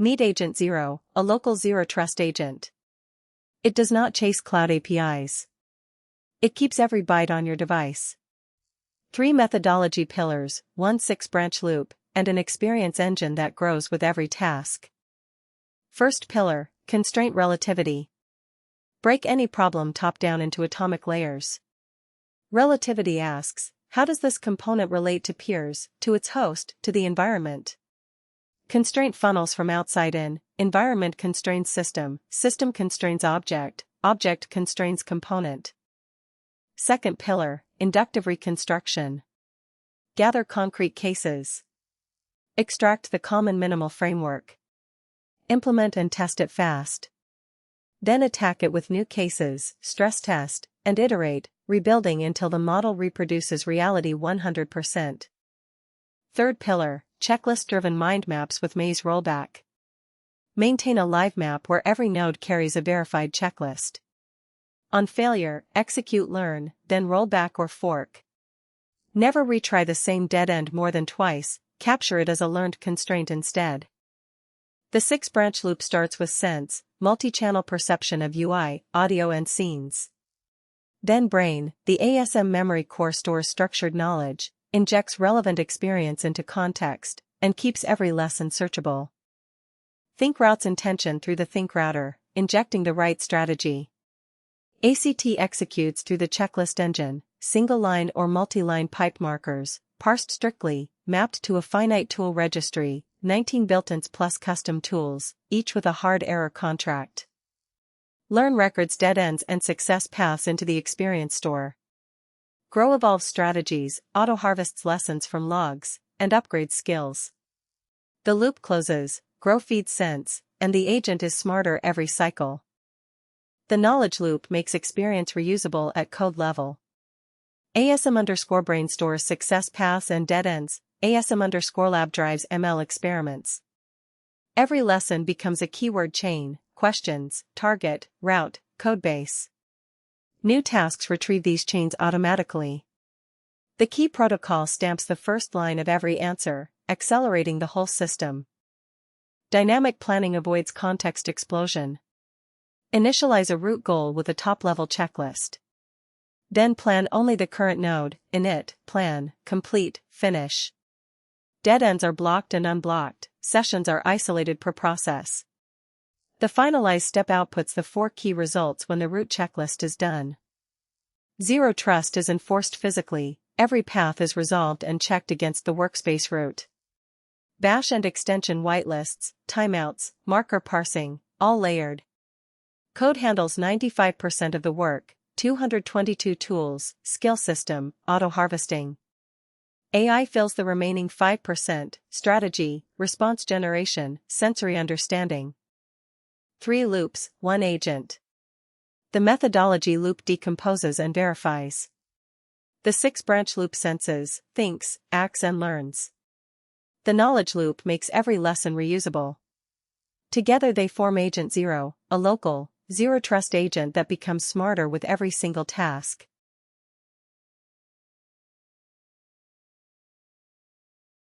Meet AgentZero, a local zero-trust agent. It does not chase cloud APIs. It keeps every byte on your device. 3 methodology pillars, 1 6-branch loop, and an experience engine that grows with every task. First pillar, constraint relativity. Break any problem top-down into atomic layers. Relativity asks, how does this component relate to peers, to its host, to the environment? Constraint funnels from outside in, environment constrains system, system constrains object, object constrains component. Second pillar, inductive reconstruction. Gather concrete cases. Extract the common minimal framework. Implement and test it fast. Then attack it with new cases, stress test, and iterate, rebuilding until the model reproduces reality 100%. Third pillar, checklist-driven mind maps with maze rollback. Maintain a live map where every node carries a verified checklist. On failure, execute learn, then roll back or fork. Never retry the same dead end more than twice, capture it as a learned constraint instead. The 6-branch loop starts with sense, multi-channel perception of UI, audio and scenes. Then brain, the ASM memory core stores structured knowledge, injects relevant experience into context, and keeps every lesson searchable. Think routes intention through the think router, injecting the right strategy. ACT executes through the checklist engine, single-line or multi-line pipe markers, parsed strictly, mapped to a finite tool registry, 19 built-ins plus custom tools, each with a hard error contract. Learn records dead ends and success paths into the experience store. Grow evolve strategies, auto-harvests lessons from logs, and upgrades skills. The loop closes, grow feeds sense, and the agent is smarter every cycle. The knowledge loop makes experience reusable at code level. ASM_brain stores success paths and dead ends, ASM_lab drives ML experiments. Every lesson becomes a keyword chain, questions, target, route, codebase. New tasks retrieve these chains automatically. The key protocol stamps the first line of every answer, accelerating the whole system. Dynamic planning avoids context explosion. Initialize a root goal with a top-level checklist. Then plan only the current node, init, plan, complete, finish. Dead ends are blocked and unblocked, sessions are isolated per process. The finalized step outputs the 4 key results when the root checklist is done. Zero trust is enforced physically, every path is resolved and checked against the workspace root. Bash and extension whitelists, timeouts, marker parsing, all layered. Code handles 95% of the work, 222 tools, skill system, auto-harvesting. AI fills the remaining 5%, strategy, response generation, sensory understanding. 3 loops, 1 agent. The methodology loop decomposes and verifies. The 6-branch loop senses, thinks, acts and learns. The knowledge loop makes every lesson reusable. Together they form AgentZero, a local, zero-trust agent that becomes smarter with every single task.